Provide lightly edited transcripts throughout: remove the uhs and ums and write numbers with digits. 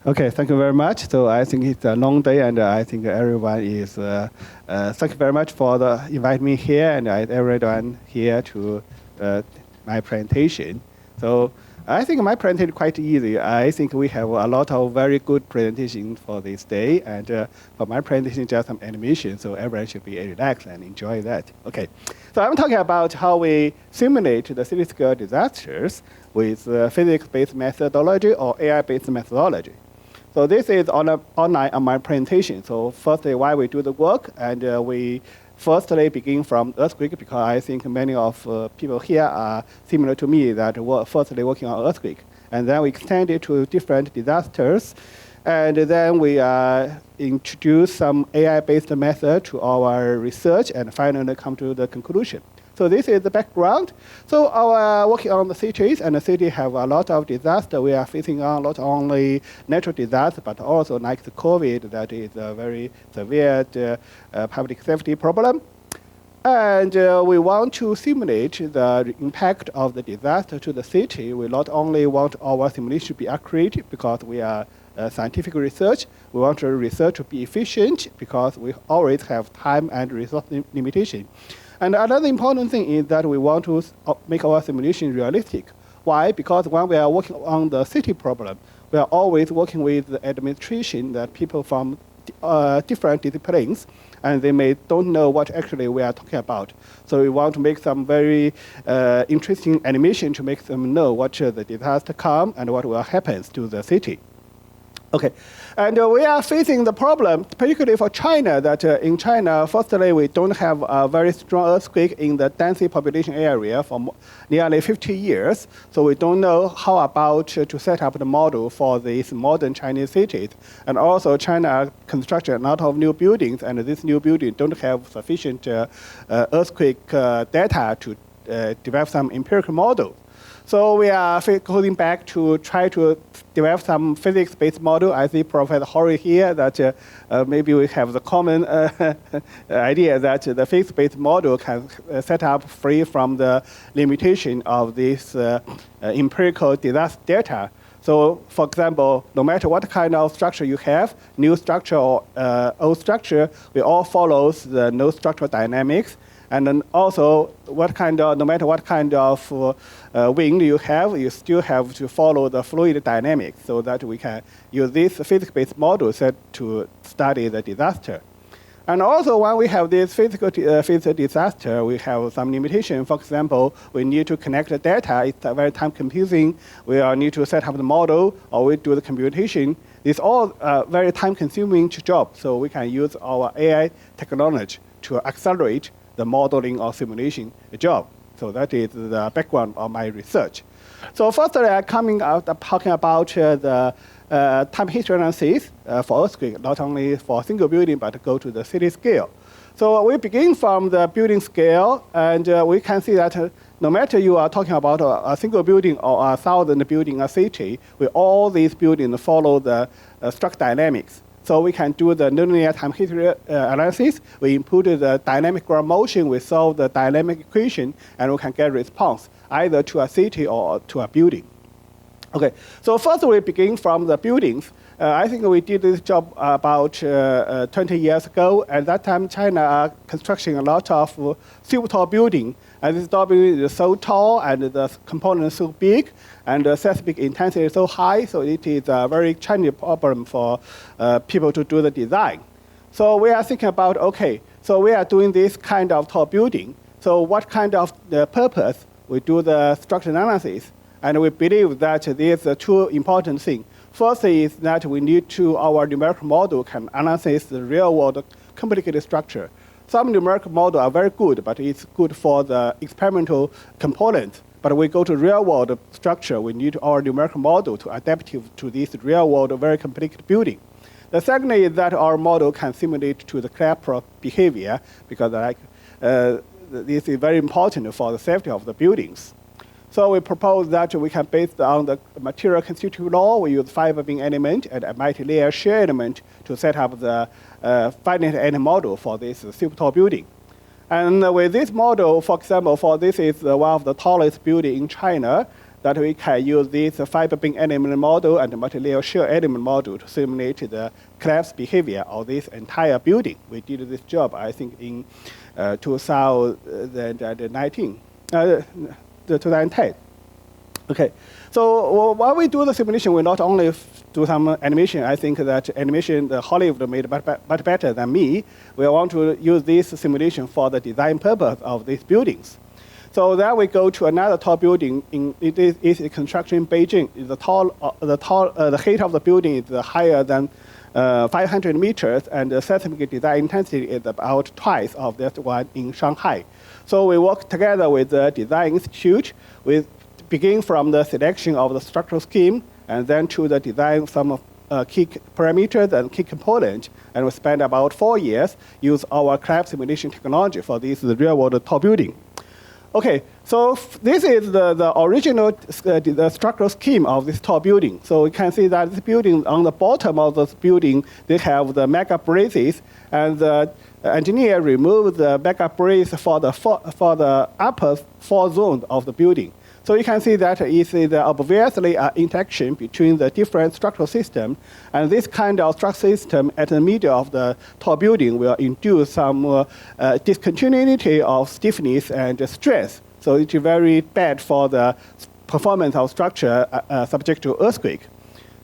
Okay, thank you very much. So I think it's a long day, and I think everyone is. Thank you very much for inviting me here, and everyone here to my presentation. So I think my presentation is quite easy. I think we have a lot of very good presentations for this day, and for my presentation, just some animation, so everyone should be relaxed and enjoy that. Okay, so I'm talking about how we simulate the city-scale disasters with physics-based methodology or AI-based methodology. So this is online on my presentation. So firstly, why we do the work, and we firstly begin from earthquake, because I think many of people here are similar to me that were firstly working on earthquake. And then we extend it to different disasters. And then we introduce some AI-based method to our research and finally come to the conclusion. So this is the background. So our working on the cities, and the city have a lot of disaster. We are facing on not only natural disaster, but also like the COVID, that is a very severe public safety problem. And we want to simulate the impact of the disaster to the city. We not only want our simulation to be accurate because we are scientific research. We want the research to be efficient because we always have time and resource limitation. And another important thing is that we want to make our simulation realistic. Why? Because when we are working on the city problem, we are always working with the administration, that people from different disciplines, and they don't know what actually we are talking about. So we want to make some very interesting animation to make them know what the disaster come and what will happen to the city. Okay, and we are facing the problem, particularly for China, that in China, firstly, we don't have a very strong earthquake in the densely population area for nearly 50 years. So we don't know how about to set up the model for these modern Chinese cities. And also China constructed a lot of new buildings, and these new buildings don't have sufficient earthquake data to develop some empirical models. So we are going back to try to develop some physics-based model. I see Professor Horry here, that maybe we have the common idea that the physics-based model can set up free from the limitation of this empirical disaster data. So, for example, no matter what kind of structure you have, new structure or old structure, we all follows the no structural dynamics. And then also, no matter what kind of wind you have, you still have to follow the fluid dynamics, so that we can use this physics-based model set to study the disaster. And also, when we have this physical disaster, we have some limitation. For example, we need to connect the data. It's very time-consuming. We need to set up the model, or we do the computation. It's all very time-consuming job. So we can use our AI technology to accelerate the modeling or simulation job. So that is the background of my research. So firstly, I'm talking about the time history analysis for earthquake, not only for single building, but go to the city scale. So we begin from the building scale, and we can see that no matter you are talking about a single building or 1,000 building a city, all these buildings follow the structural dynamics. So we can do the nonlinear time history analysis. We input the dynamic ground motion, we solve the dynamic equation, and we can get response either to a city or to a building. Okay, so first we begin from the buildings. I think we did this job about 20 years ago. At that time, China are constructing a lot of super tall building. And this building is so tall, and the components so big, and the seismic intensity is so high, so it is a very challenging problem for people to do the design. So we are thinking about, okay, so we are doing this kind of tall building. So what kind of purpose? We do the structural analysis. And we believe that there's two important things. First is that we need our numerical model can analyze the real-world complicated structure. Some numerical models are very good, but it's good for the experimental components. But we go to real-world structure, we need our numerical model to adapt to this real-world very complicated building. The second is that our model can simulate to the collateral behavior, because this is very important for the safety of the buildings. So we propose that we can, based on the material constitutive law, we use 5 beam element and a multi-layer shear element to set up the finite element model for this super tall building. And with this model, for example, this is one of the tallest building in China. that we can use this fiber beam element model and material shear element model to simulate the collapse behavior of this entire building. We did this job, I think, in 2019, 2010. Okay, so while we do the simulation, we not only do some animation. I think that animation, the Hollywood made much better than me. We want to use this simulation for the design purpose of these buildings. So then we go to another tall building. It is a construction in Beijing. The height of the building is higher than 500 meters, and the seismic design intensity is about twice of that one in Shanghai. So we work together with the design institute, begin from the selection of the structural scheme, and then to the design some key parameters and key components. And we spend about 4 years, use our collapse simulation technology for this real-world tall building. Okay, so this is the original the structural scheme of this tall building. So you can see that this building, on the bottom of this building, they have the mega braces, and the engineer removed the mega brace for the upper 4 zones of the building. So you can see that is obviously an interaction between the different structural systems, and this kind of structural system at the middle of the tall building will induce some discontinuity of stiffness and stress. So it's very bad for the performance of structure subject to earthquake.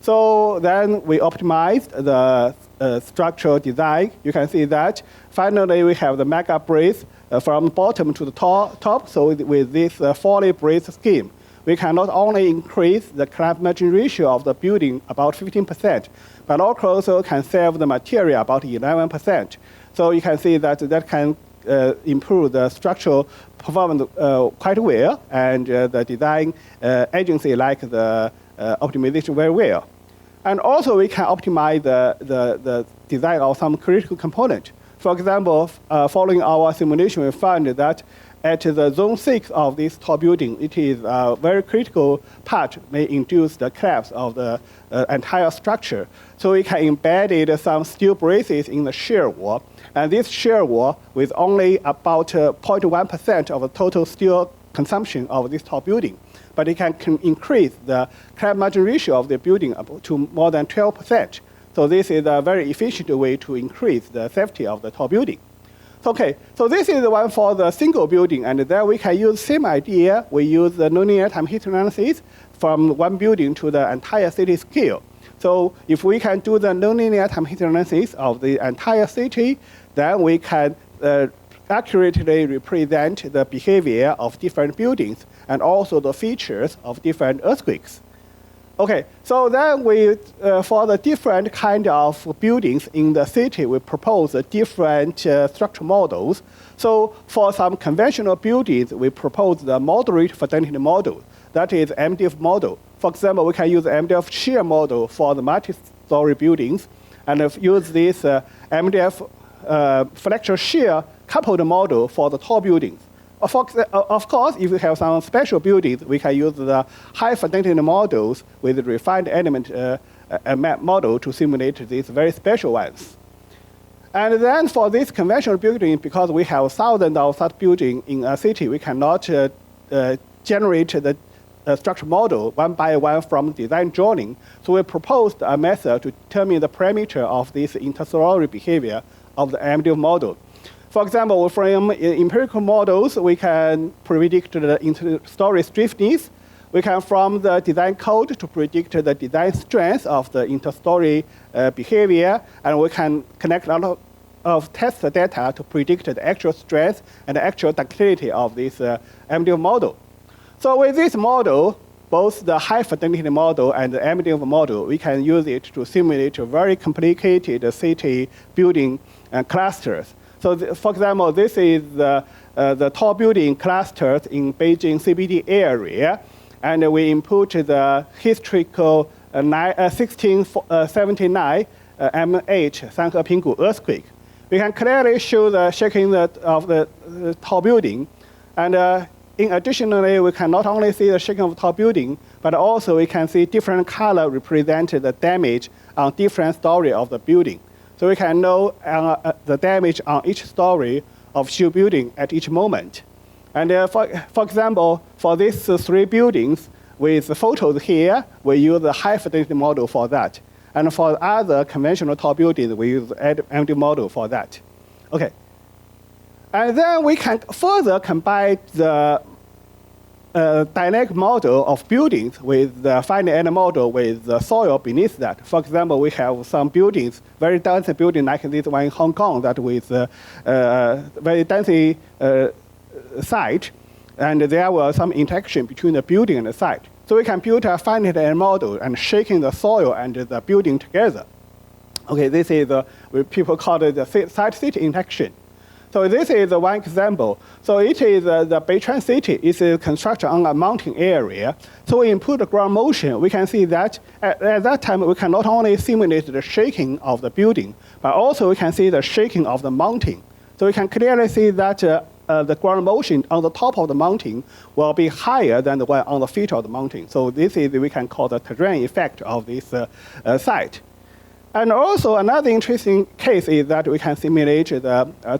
So then we optimized the structural design. You can see that finally we have the mega brace from bottom to the top. So with this Foley brace scheme, we can not only increase the collapse margin ratio of the building about 15%, but also can save the material about 11%. So you can see that can improve the structural performance quite well, and the design agency like the optimization very well. And also we can optimize the design of some critical component. For example, following our simulation, we found that at the zone 6 of this tall building, it is a very critical part may induce the collapse of the entire structure. So we can embed some steel braces in the shear wall, and this shear wall with only about 0.1% of the total steel consumption of this tall building. But it can increase the collapse margin ratio of the building up to more than 12%. So this is a very efficient way to increase the safety of the tall building. Okay, so this is the one for the single building, and then we can use same idea. We use the nonlinear time heat analysis from one building to the entire city scale. So if we can do the nonlinear time heat analysis of the entire city, then we can accurately represent the behavior of different buildings and also the features of different earthquakes. Okay, so then we, for the different kind of buildings in the city, we propose different structural models. So for some conventional buildings, we propose the moderate fidelity model. That is MDF model. For example, we can use MDF shear model for the multi-story buildings, and use this MDF flexure shear coupled model for the tall buildings. Of course, if we have some special buildings, we can use the high fidelity models with refined element model to simulate these very special ones. And then for this conventional building, because we have thousands of such buildings in a city, we cannot generate the structure model one by one from design drawing. So we proposed a method to determine the parameter of this interstory behavior of the MDF model. For example, from empirical models, we can predict the interstory stiffness. We can, from the design code, to predict the design strength of the interstory behavior, and we can connect a lot of test data to predict the actual strength and the actual ductility of this MDF model. So with this model, both the high fidelity model and the MDF model, we can use it to simulate very complicated city building clusters. So for example, this is the tall building clusters in Beijing CBD area, and we input the historical 1679 MH Sanhepinggu earthquake. We can clearly show the shaking of the tall building, and additionally, we can not only see the shaking of the tall building, but also we can see different color represent the damage on different story of the building. So we can know the damage on each story of sheer building at each moment. And for example, for these 3 buildings, with the photos here, we use a high fidelity model for that. And for other conventional tall buildings, we use MD model for that. Okay. And then we can further combine the dynamic model of buildings with the finite element model with the soil beneath that. For example, we have some buildings, very dense building like this one in Hong Kong, that with very dense site, and there was some interaction between the building and the site. So we can build a finite element model and shaking the soil and the building together. Okay, this is people call it the site-city interaction. So this is one example. So it is the Beichan city is constructed on a mountain area. So we input the ground motion. We can see that at that time we can not only simulate the shaking of the building, but also we can see the shaking of the mountain. So we can clearly see that the ground motion on the top of the mountain will be higher than the one on the feet of the mountain. So this is we can call the terrain effect of this site. And also another interesting case is that we can simulate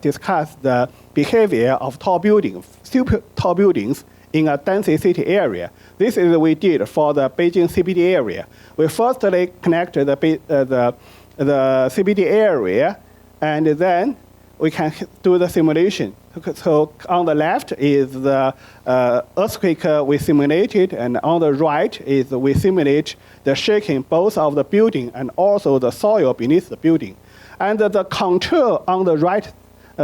discuss the behavior of tall buildings, super tall buildings in a dense city area. This is what we did for the Beijing CBD area. We firstly connected the CBD area, and then we can do the simulation. So on the left is the earthquake we simulated, and on the right is we simulate the shaking both of the building and also the soil beneath the building. And the contour on the right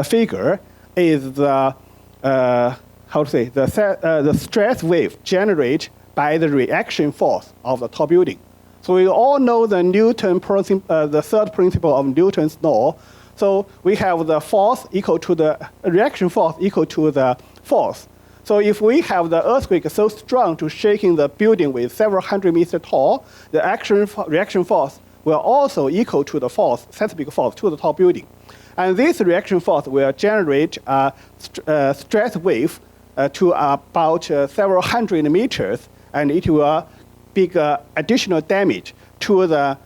figure is the the stress wave generated by the reaction force of the tall building. So we all know the the third principle of Newton's law. So we have the force equal to the reaction force equal to the force. So if we have the earthquake so strong to shaking the building with several hundred meters tall, the reaction force will also equal to the force, seismic force, to the tall building. And this reaction force will generate a stress wave to about several hundred meters, and it will bring additional damage to the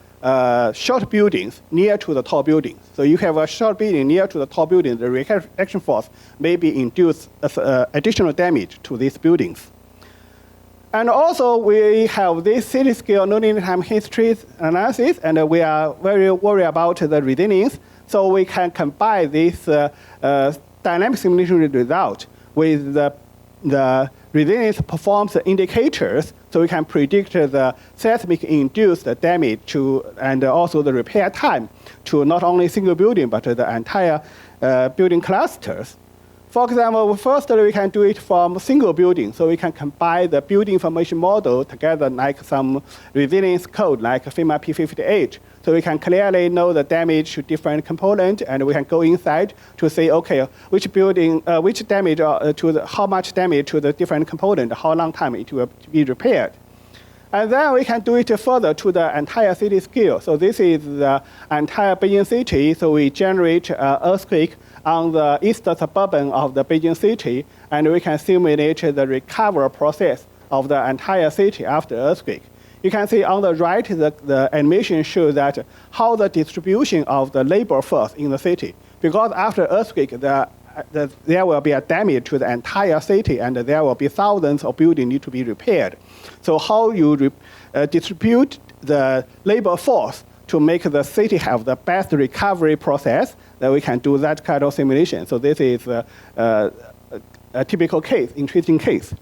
short buildings near to the tall buildings. So you have a short building near to the tall building, the reaction force may be induced additional damage to these buildings. And also we have this city scale non-linear time history analysis, and we are very worried about the resilience. So we can combine this dynamic simulation result with the resilience performance indicators, so we can predict the seismic induced damage to, and also the repair time to not only single building, but the entire building clusters. For example, firstly, we can do it from single building, so we can combine the building information model together like some resilience code like FEMA P58. So we can clearly know the damage to different components, and we can go inside to say, okay, which building, which damage how much damage to the different component, how long time it will be repaired. And then we can do it further to the entire city scale. So this is the entire Beijing city. So we generate an earthquake on the east suburban of the Beijing city, and we can simulate the recovery process of the entire city after earthquake. You can see on the right, the animation shows that how the distribution of the labor force in the city. Because after earthquake, there will be a damage to the entire city, and there will be thousands of buildings need to be repaired. So how you distribute the labor force to make the city have the best recovery process, that we can do that kind of simulation. So this is a typical case, interesting case.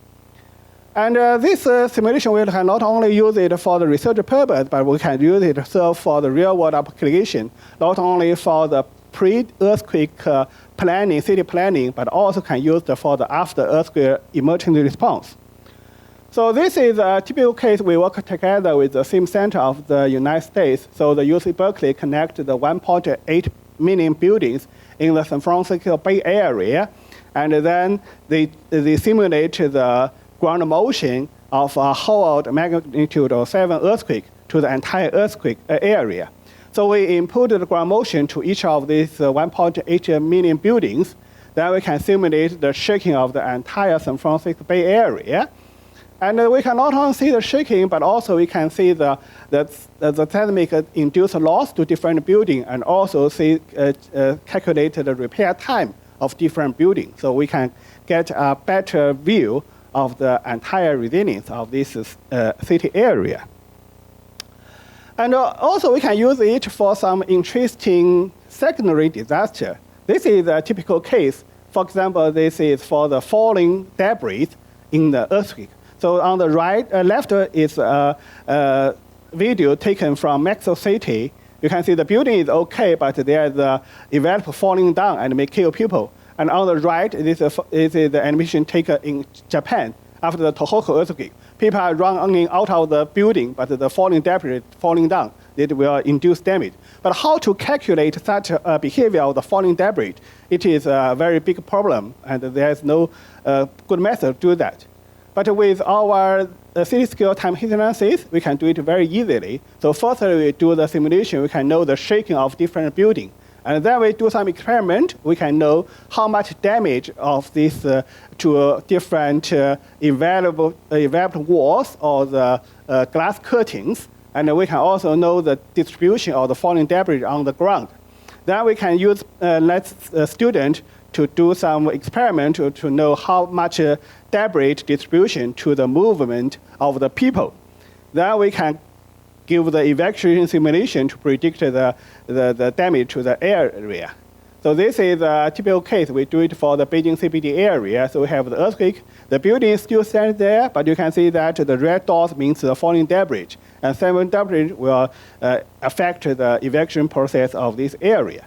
And this simulation, we can not only use it for the research purpose, but we can use it for the real-world application, not only for the pre-earthquake planning, city planning, but also can use it for the after-earthquake emergency response. So this is a typical case. We work together with the same center of the United States. So the UC Berkeley connected the 1.8 million buildings in the San Francisco Bay Area, and then they simulate the ground motion of a whole magnitude of 7 earthquake to the entire earthquake area. So we input the ground motion to each of these 1.8 million buildings. Then we can simulate the shaking of the entire San Francisco Bay Area. And we can not only see the shaking, but also we can see the seismic induced loss to different buildings, and also see calculate the repair time of different buildings. So we can get a better view of the entire resilience of this city area. And also we can use it for some interesting secondary disaster. This is a typical case. For example, this is for the falling debris in the earthquake. So on the left is a video taken from Mexico City. You can see the building is okay, but there's a event falling down and may kill people. And on the right, this is the animation taken in Japan after the Tohoku earthquake. People are running out of the building, but the falling debris falling down, it will induce damage. But how to calculate such behavior of the falling debris? It is a very big problem, and there's no good method to do that. But with our city-scale time heat analysis, we can do it very easily. So first we do the simulation, we can know the shaking of different buildings. And then we do some experiment, we can know how much damage of this to different evaporative walls or the glass curtains. And we can also know the distribution of the falling debris on the ground. Then we can use let student to do some experiment to know how much debris distribution to the movement of the people. Then we can give the evacuation simulation to predict the damage to the area. So this is a typical case. We do it for the Beijing CBD area. So we have the earthquake. The building still stands there, but you can see that the red dot means the falling debris. And falling debris will affect the evacuation process of this area.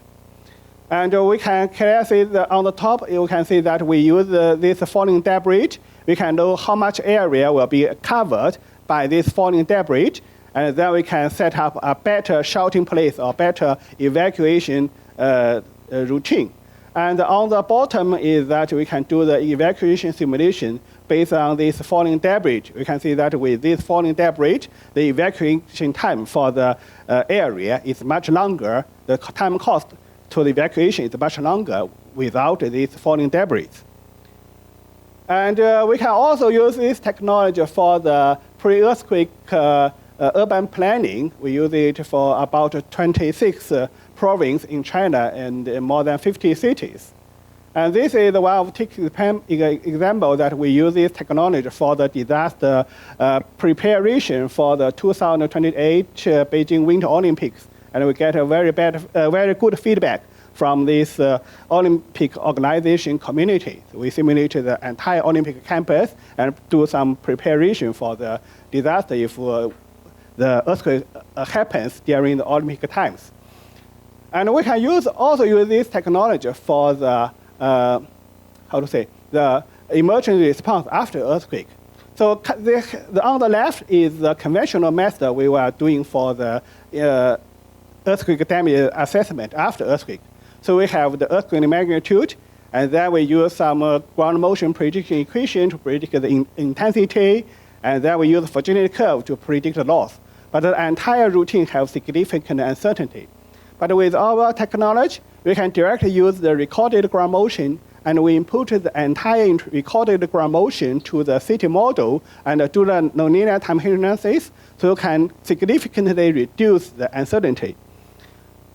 And we can clearly see that on the top, you can see that we use this falling debris. We can know how much area will be covered by this falling debris. And then we can set up a better sheltering place or better evacuation routine. And on the bottom is that we can do the evacuation simulation based on this falling debris. We can see that with this falling debris, the evacuation time for the area is much longer. The time cost to the evacuation is much longer without this falling debris. And we can also use this technology for the pre-earthquake urban planning. We use it for about 26 provinces in China and more than 50 cities. And this is one of the example that we use this technology for the disaster preparation for the 2028 Beijing Winter Olympics. And we get a very good feedback from this Olympic organization community. We simulated the entire Olympic campus and do some preparation for the disaster if the earthquake happens during the Olympic times. And we can also use this technology for the, the emergency response after earthquake. So on the left is the conventional method we were doing for the earthquake damage assessment after earthquake. So we have the earthquake magnitude, and then we use some ground motion prediction equation to predict the intensity, and then we use Fujita curve to predict the loss. But the entire routine has significant uncertainty. But with our technology, we can directly use the recorded ground motion, and we input the entire recorded ground motion to the city model and do the nonlinear time heat analysis, so you can significantly reduce the uncertainty.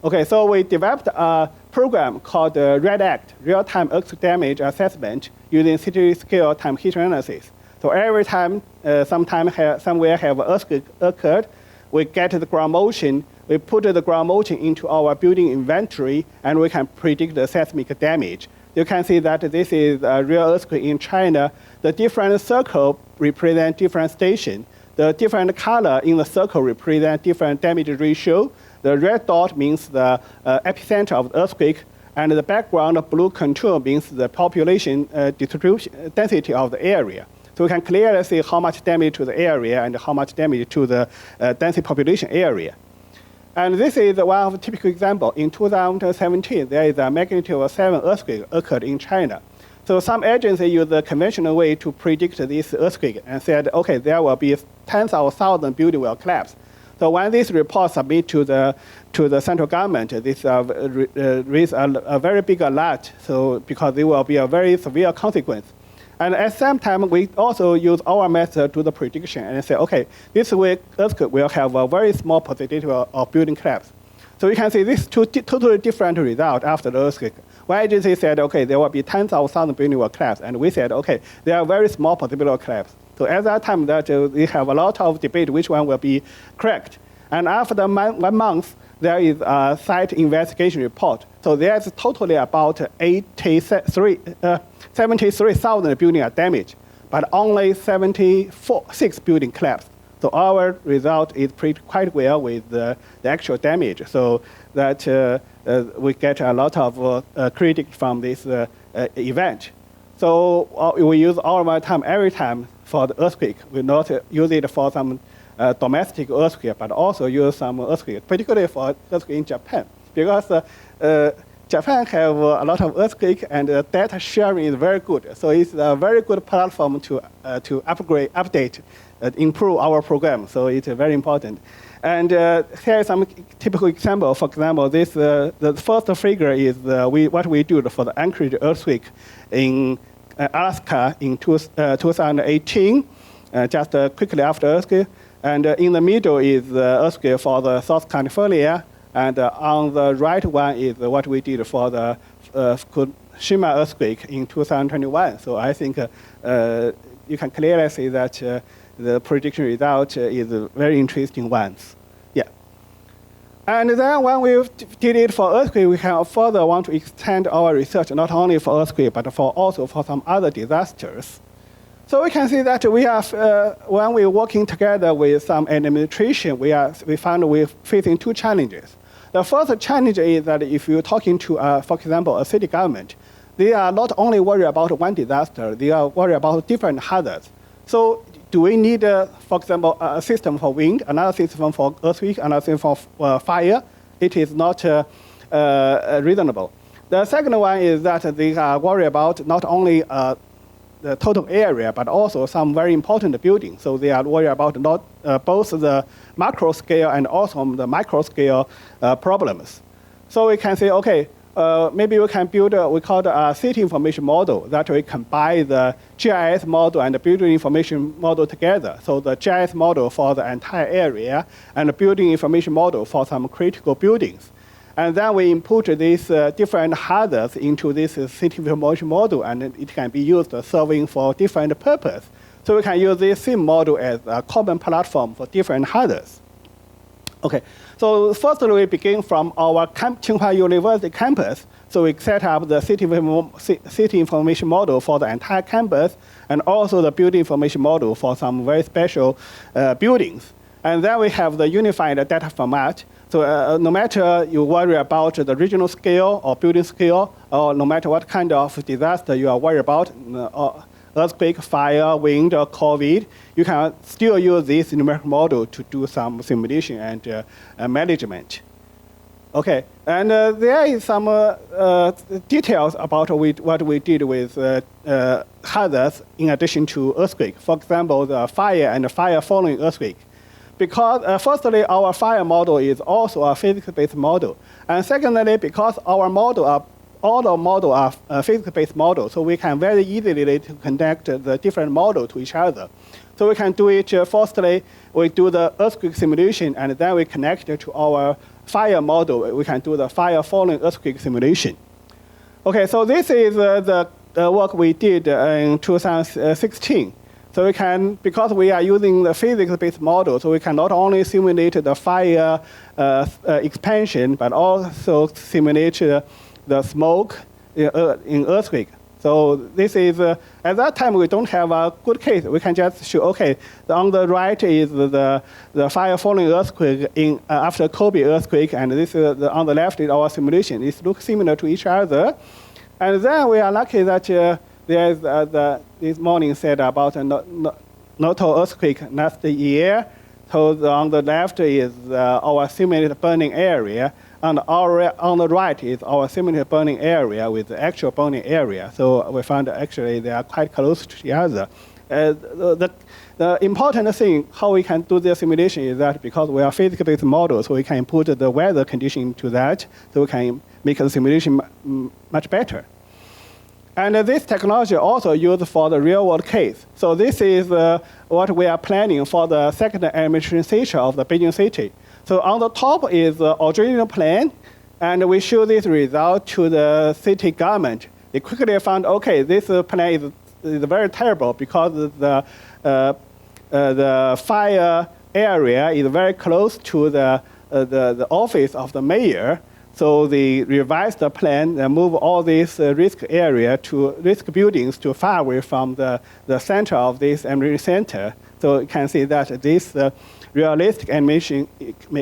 Okay, so we developed a program called REDACT, Real-Time Earthquake Damage Assessment, using city-scale time heat analysis. So every time somewhere have earthquake occurred, we get the ground motion, we put the ground motion into our building inventory, and we can predict the seismic damage. You can see that this is a real earthquake in China. The different circles represent different stations. The different color in the circle represent different damage ratio. The red dot means the epicenter of the earthquake, and the background blue contour means the population distribution density of the area. So we can clearly see how much damage to the area and how much damage to the density population area. And this is one of the typical example. In 2017, there is a magnitude of 7 earthquake occurred in China. So some agencies use the conventional way to predict this earthquake and said, okay, there will be tens of thousands buildings will collapse. So when this report submit to the central government, this raise a very big alert. So because there will be a very severe consequence. And at the same time, we also use our method to do the prediction and say, okay, this earthquake will have a very small possibility of building collapse. So you can see these two totally different results after the earthquake. One agency said, okay, there will be tens of thousands of buildings will collapse. And we said, okay, there are very small possibility of collapse. So at that time, we have a lot of debate which one will be correct. And after 1 month, there is a site investigation report. So there's totally about 73,000 buildings are damaged, but only 6 buildings collapsed. So our result is quite well with the actual damage. So that we get a lot of credit from this event. So we use our time every time for the earthquake. We not use it for some domestic earthquake, but also use some earthquake, particularly for earthquake in Japan, because Japan have a lot of earthquake and data sharing is very good. So it's a very good platform to upgrade, update, improve our program. So it's very important. And here is some typical example. For example, this the first figure is what we do for the Anchorage earthquake in Alaska in 2018, just quickly after earthquake. And in the middle is the earthquake for the South California. And on the right one is what we did for the Fukushima earthquake in 2021. So I think you can clearly see that the prediction result is very interesting ones. Yeah. And then when we did it for earthquake, we can further want to extend our research not only for earthquake, but also for some other disasters. So we can see that we have, when we're working together with some administration, we found we're facing two challenges. The first challenge is that if you're talking to, for example, a city government, they are not only worried about one disaster, they are worried about different hazards. So do we need, for example, a system for wind, another system for earthquake, another system for fire? It is not reasonable. The second one is that they are worried about not only the total area, but also some very important buildings. So they are worried about both the macro scale and also the micro scale problems. So we can say, okay, maybe we can build we call it a city information model that we combine the GIS model and the building information model together. So the GIS model for the entire area and the building information model for some critical buildings. And then we input these different hazards into this city information model, and it can be used serving for different purpose. So we can use this same model as a common platform for different hazards. Okay, so firstly, we begin from our Tsinghua University campus. So we set up the city information model for the entire campus, and also the building information model for some very special buildings. And then we have the unified data format. So no matter you worry about the regional scale or building scale, or no matter what kind of disaster you are worried about, earthquake, fire, wind, or COVID, you can still use this numerical model to do some simulation and management. Okay, and there is some details about what we did with hazards in addition to earthquake. For example, the fire and the fire following earthquake. Because firstly, our fire model is also a physics-based model. And secondly, because our model all our models are physics-based models, so we can very easily connect the different models to each other. So we can do it, firstly, we do the earthquake simulation, and then we connect it to our fire model. We can do the fire following earthquake simulation. Okay, so this is the work we did in 2016. So we can, because we are using the physics-based model, so we can not only simulate the fire expansion, but also simulate the smoke in earthquake. So this is, at that time, we don't have a good case. We can just show, okay, on the right is the fire following earthquake after Kobe earthquake, and this is on the left is our simulation. It looks similar to each other. And then we are lucky that there's this morning said about a Noto earthquake last year. So on the left is our simulated burning area. On the right is our simulated burning area with the actual burning area. So we found actually they are quite close to each other. The important thing how we can do the simulation is that because we are physics-based models, so we can put the weather condition into that, so we can make the simulation much better. And this technology also used for the real-world case. So this is what we are planning for the second administration of the Beijing city. So on the top is the original plan, And we show this result to the city government. They quickly found, okay, this plan is very terrible because the fire area is very close to the office of the mayor. So they revised the plan and moved all these risk buildings to far away from the center of this emergency center. So you can see that this realistic animation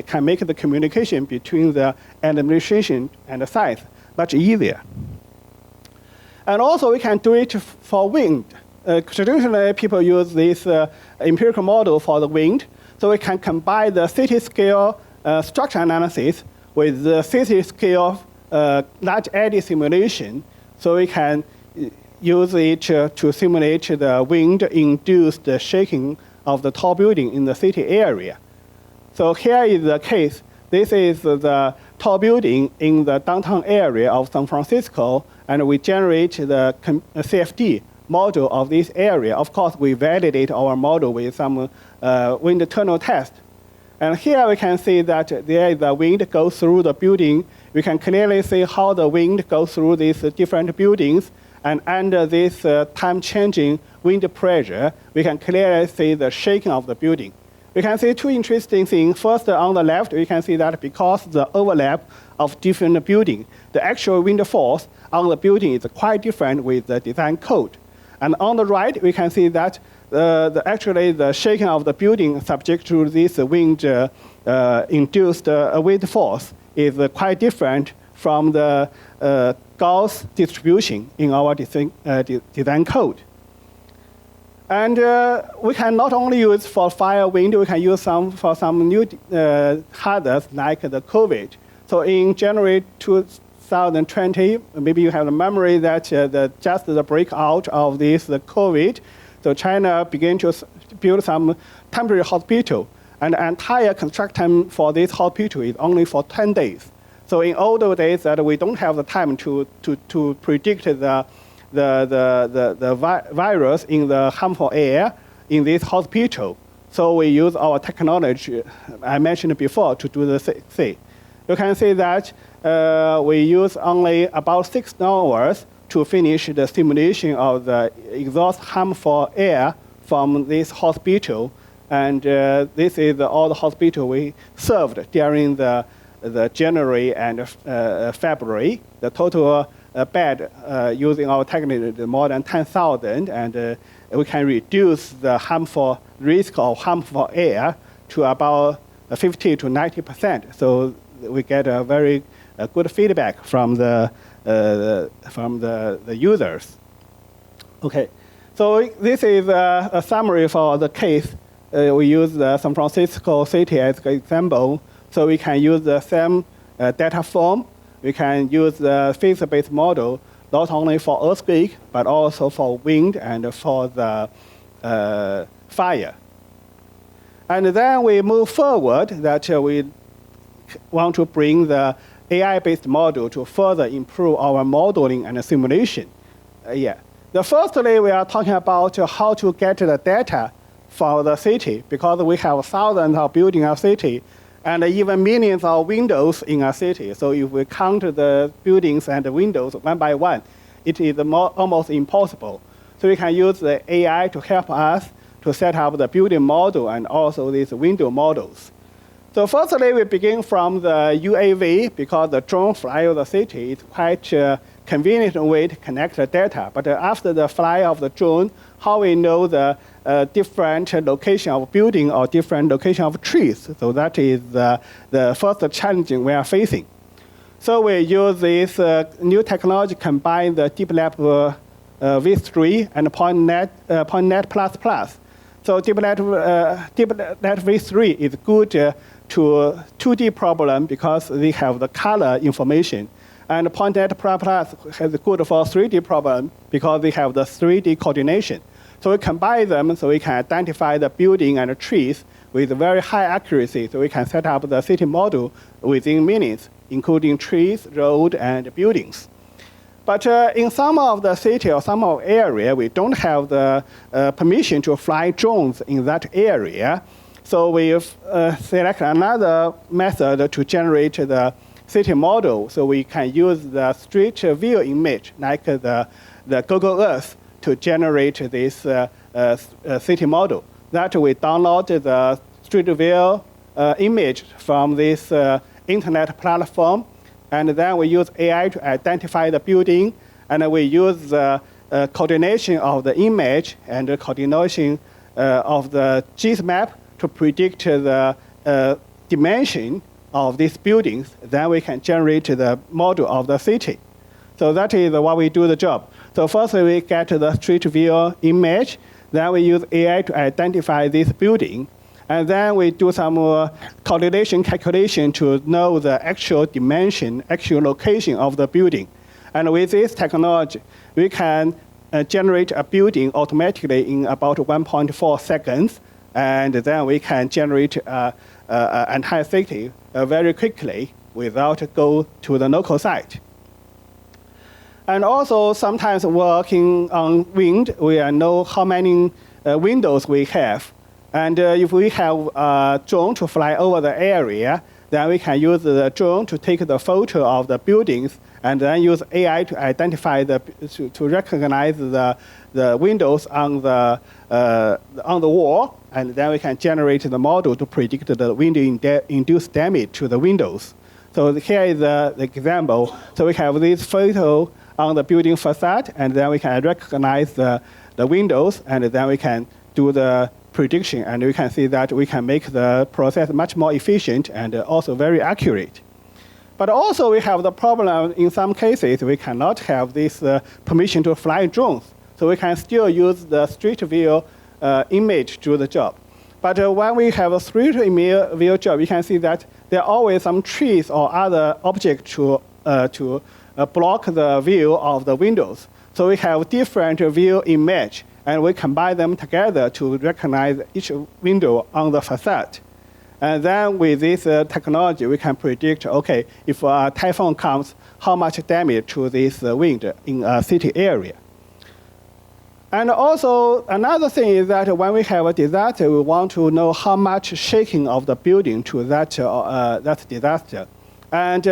can make the communication between the administration and the site much easier. And also we can do it for wind. Traditionally, people use this empirical model for the wind. So we can combine the city scale structure analysis with the city scale large eddy simulation. So we can use it to simulate the wind-induced shaking of the tall building in the city area. So here is the case. This is the tall building in the downtown area of San Francisco, and we generate the CFD model of this area. Of course, we validate our model with some wind tunnel test. And here we can see that the wind goes through the building. We can clearly see how the wind goes through these different buildings. And under this time-changing wind pressure, we can clearly see the shaking of the building. We can see two interesting things. First, on the left, we can see that because the overlap of different buildings, the actual wind force on the building is quite different with the design code. And on the right, we can see that actually the shaking of the building subject to this wind-induced wind force is quite different from the Gauss distribution in our design code. And we can not only use for fire wind, we can use for some new hazards like the COVID. So in January 2020, maybe you have the memory that just the breakout of this COVID, so China began to build some temporary hospital, and the entire construction for this hospital is only for 10 days. So in older days, that we don't have the time to predict the virus in the harmful air in this hospital. So we use our technology I mentioned before to do the same. You can see that we use only about 6 hours to finish the simulation of the exhaust harmful air from this hospital. And this is all the hospital we served during the January and February. The total bed using our technique is more than 10,000, and we can reduce the harmful risk of harmful air to about 50 to 90%. So we get a very good feedback from the users. Okay, so this is a summary for the case. We use the San Francisco city as an example. So we can use the same data form. We can use the physics-based model not only for earthquake, but also for wind and for the fire. And then we move forward that we want to bring the AI-based model to further improve our modeling and simulation. The firstly, we are talking about how to get the data for the city, because we have thousands of buildings in our city and even millions of windows in a city. So if we count the buildings and the windows one by one, it is almost impossible. So we can use the AI to help us to set up the building model and also these window models. So firstly, we begin from the UAV, because the drone fly of the city is quite a convenient way to connect the data. But after the fly of the drone, how we know the different location of building or different location of trees? So that is the first challenge we are facing. So we use this new technology, combine the deep lab V3 and PointNet++. So deep lab V3 is good to 2D problem because they have the color information. And PointNet++ is good for 3D problem because they have the 3D coordination. So we combine them so we can identify the building and the trees with very high accuracy, so we can set up the city model within minutes, including trees, road, and buildings. But in some of the city or some of area, we don't have the permission to fly drones in that area. So we select another method to generate the city model. So we can use the street view image, like the Google Earth, to generate this city model. That we download the street view image from this internet platform, and then we use AI to identify the building, and we use the coordination of the image and the coordination of the GIS map to predict the dimension of these buildings. Then we can generate the model of the city. So that is what we do the job. So first we get the street view image, then we use AI to identify this building, and then we do some coordination calculation to know the actual dimension, actual location of the building. And with this technology, we can generate a building automatically in about 1.4 seconds, and then we can generate an entire city very quickly without go to the local site. And also sometimes working on wind, we know how many windows we have. And if we have a drone to fly over the area, then we can use the drone to take the photo of the buildings and then use AI to identify to recognize the windows on the wall, and then we can generate the model to predict the window-induced damage to the windows. So here is the example. So we have this photo on the building facade, and then we can recognize the windows, and then we can do the prediction, and we can see that we can make the process much more efficient and also very accurate. But also we have the problem in some cases we cannot have this permission to fly drones. So we can still use the street view image to do the job. But when we have a street view job, you can see that there are always some trees or other objects to block the view of the windows. So we have different view image, and we combine them together to recognize each window on the facade. And then with this technology, we can predict, okay, if a typhoon comes, how much damage to this wind in a city area. And also, another thing is that when we have a disaster, we want to know how much shaking of the building to that disaster. And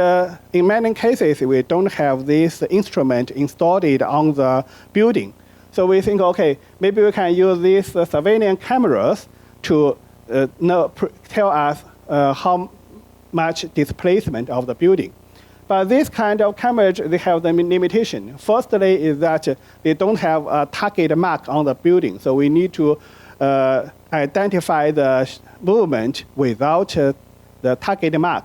in many cases, we don't have this instrument installed on the building. So we think, okay, maybe we can use these surveillance cameras to tell us how much displacement of the building. But this kind of cameras, they have the limitation. Firstly is that they don't have a target mark on the building. So we need to identify the movement without the target mark.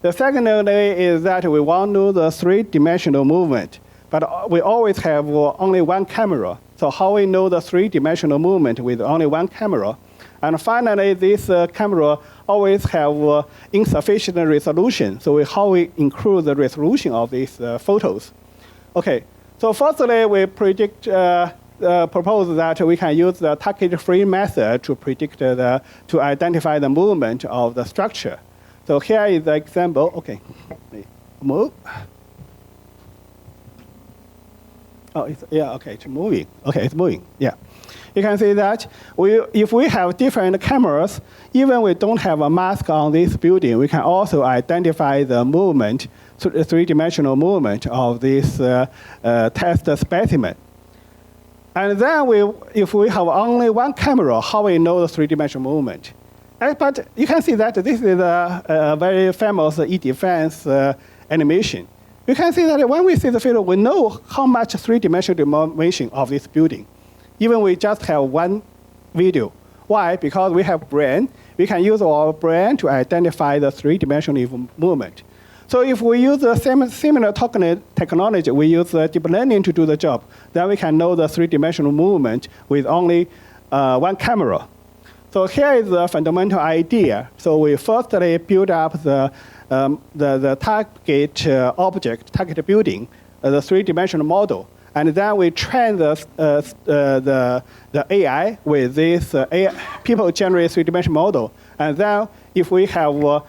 The second is that we want to know the three-dimensional movement. But we always have only one camera. So how we know the three-dimensional movement with only one camera? And finally, this camera always have insufficient resolution. So how we increase the resolution of these photos? Okay, so firstly, we propose that we can use the target-free method to predict to identify the movement of the structure. So here is the example. Okay, move. Oh, it's moving. Okay, it's moving. Yeah. You can see that if we have different cameras, even we don't have a mask on this building, we can also identify the movement, three-dimensional movement of this test specimen. And then if we have only one camera, how we know the three-dimensional movement? But you can see that this is a very famous e-defense animation. You can see that when we see the film, we know how much three-dimensional dimension of this building. Even we just have one video. Why? Because we have brain. We can use our brain to identify the three-dimensional movement. So if we use the similar technology, we use deep learning to do the job, then we can know the three-dimensional movement with only one camera. So here is the fundamental idea. So we firstly build up the target object, target building, the three-dimensional model. And then we train the AI with this people-generated three-dimensional model. And then if we have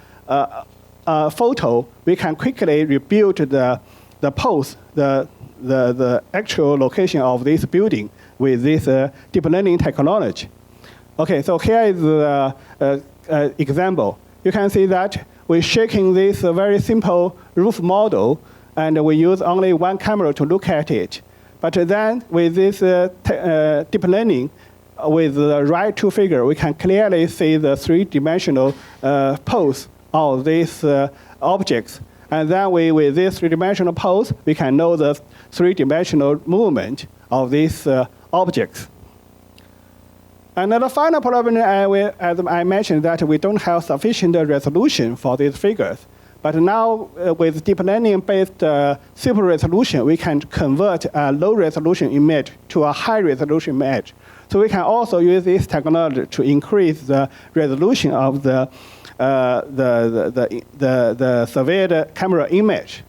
a photo, we can quickly rebuild the pose, the actual location of this building with this deep learning technology. Okay, so here is the example. You can see that we're shaking this very simple roof model, and we use only one camera to look at it. But then with this deep learning, with the right two figure, we can clearly see the three-dimensional pose of these objects. And then with this three-dimensional pose, we can know the three-dimensional movement of these objects. And then the final problem, as I mentioned, that we don't have sufficient resolution for these figures. But now, with deep learning-based super resolution, we can convert a low-resolution image to a high-resolution image. So we can also use this technology to increase the resolution of the surveyed camera image.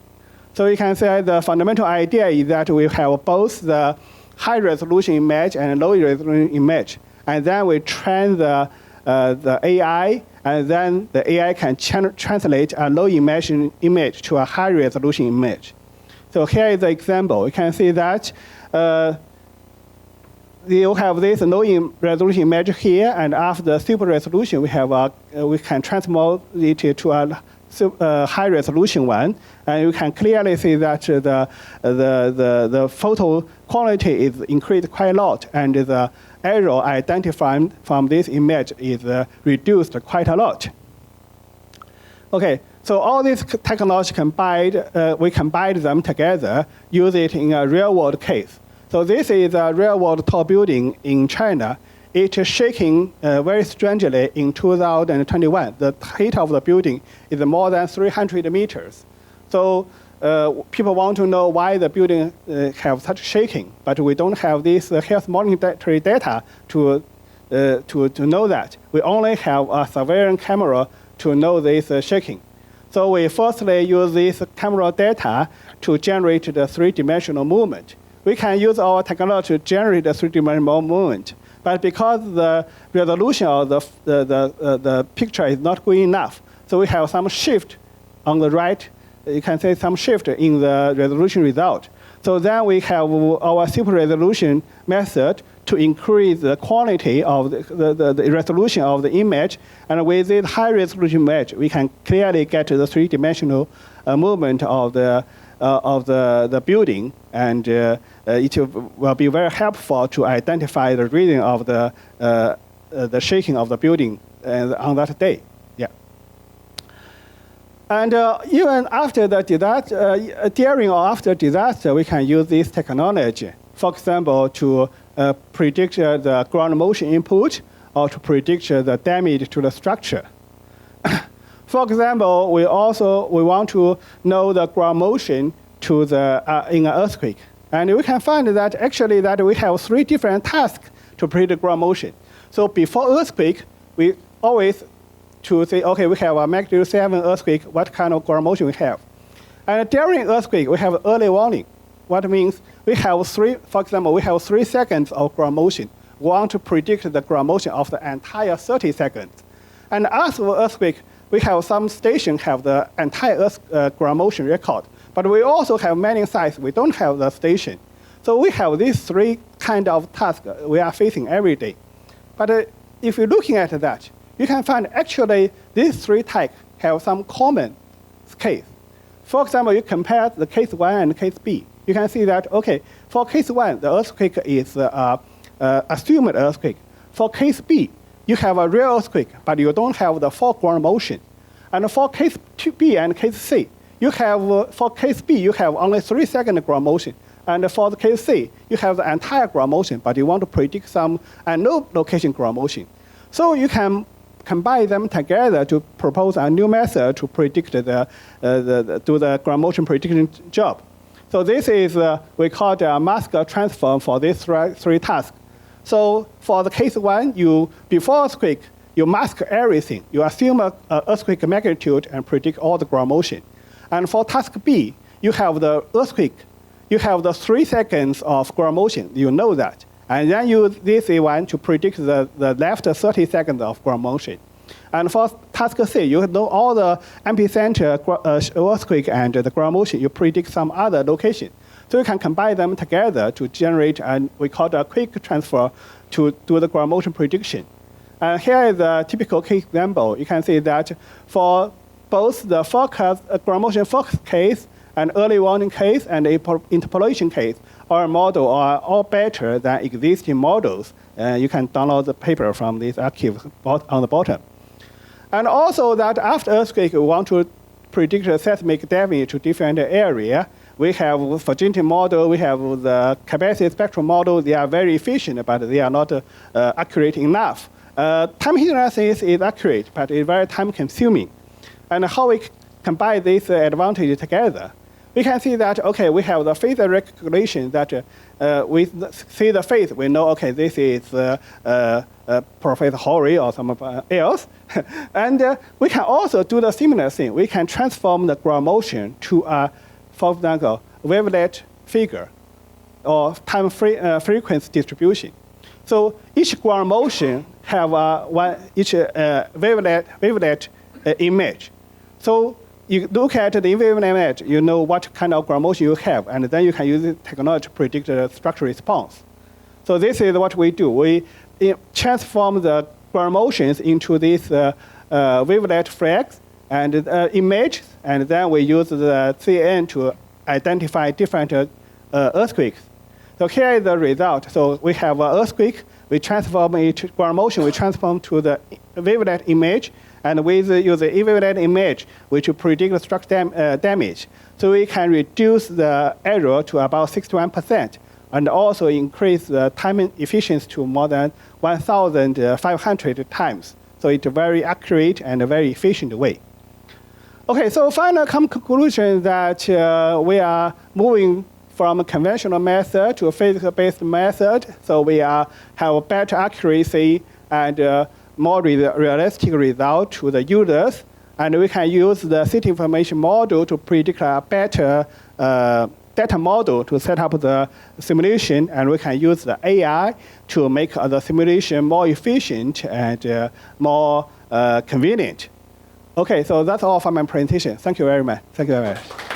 So you can say the fundamental idea is that we have both the high-resolution image and low-resolution image. And then we train the AI, and then the AI can translate a low-resolution image to a high-resolution image. So here is the example. You can see that you have this low-resolution image here, and after the super resolution, we can transmode it to a high-resolution one, and you can clearly see that the photo quality is increased quite a lot, and the error identified from this image is reduced quite a lot. Okay, so all these technologies combined, we combine them together, use it in a real-world case. So this is a real-world tall building in China. It is shaking very strangely in 2021. The height of the building is more than 300 meters. So people want to know why the building have such shaking, but we don't have this health monitoring data to know that. We only have a surveillance camera to know this shaking. So we firstly use this camera data to generate the three-dimensional movement. We can use our technology to generate the three-dimensional movement, but because the resolution of the picture is not good enough, so we have some shift on the right. You can say some shift in the resolution result. So then we have our super resolution method to increase the quality of the resolution of the image. And with this high resolution image, we can clearly get the three-dimensional movement of the building. And it will be very helpful to identify the reason of the shaking of the building on that day. And even after the disaster, during or after disaster, we can use this technology. For example, to predict the ground motion input or to predict the damage to the structure. For example, we want to know the ground motion to in an earthquake. And we can find that actually that we have three different tasks to predict ground motion. So before earthquake, we always to say, okay, we have a magnitude 7 earthquake, what kind of ground motion we have. And during earthquake, we have early warning. What means we have for example, we have 3 seconds of ground motion. We want to predict the ground motion of the entire 30 seconds. And after earthquake, we have some stations have the entire ground motion record. But we also have many sites, we don't have the station. So we have these three kind of tasks we are facing every day. But if you're looking at that, you can find actually these three types have some common case. For example, you compare the case 1 and case B. You can see that, okay, for case 1, the earthquake is assumed earthquake. For case B, you have a real earthquake, but you don't have the foreground motion. And for case B and case C, for case B, you have only 3 second ground motion. And for the case C, you have the entire ground motion, but you want to predict some unknown location ground motion. So you can combine them together to propose a new method to predict do the ground motion prediction job. So this is, we call the mask transform for these three tasks. So for the case 1, before earthquake, you mask everything. You assume an earthquake magnitude and predict all the ground motion. And for task B, you have the earthquake. You have the 3 seconds of ground motion. You know that. And then use this one to predict the left 30 seconds of ground motion. And for task C, you know all the epicenter earthquake and the ground motion. You predict some other location. So you can combine them together to generate, and we call it a quick transfer to do the ground motion prediction. And here is a typical case example. You can see that for both the forecast, ground motion forecast case and early warning case and interpolation case, our model are all better than existing models. You can download the paper from this archive on the bottom. And also that after earthquake, we want to predict the seismic damage to different area. We have fragility model, we have the capacity spectrum model. They are very efficient, but they are not accurate enough. Time heat analysis is accurate, but it's very time consuming. And how we combine these advantages together? We can see that, okay, we have the phase recognition that we see the phase, we know, okay, this is Professor Horry or someone else. And we can also do the similar thing. We can transform the ground motion to a, for example, wavelet figure or time frequency distribution. So each ground motion have each wavelet image. So you look at the wavelet image, you know what kind of ground motion you have, and then you can use this technology to predict the structural response. So this is what we do. We transform the ground motions into these wavelet flags and image, and then we use the CN to identify different earthquakes. So here is the result. So we have an earthquake, we transform it, ground motion, we transform to the wavelet image, and we use the wavelet image, which will predict the structural damage. So we can reduce the error to about 61%, and also increase the time efficiency to more than 1,500 times. So it's a very accurate and a very efficient way. Okay, so final conclusion that we are moving from a conventional method to a physics-based method. So we have better accuracy and more realistic result to the users. And we can use the city information model to predict a better data model to set up the simulation. And we can use the AI to make the simulation more efficient and more convenient. Okay, so that's all for my presentation. Thank you very much. Thank you very much.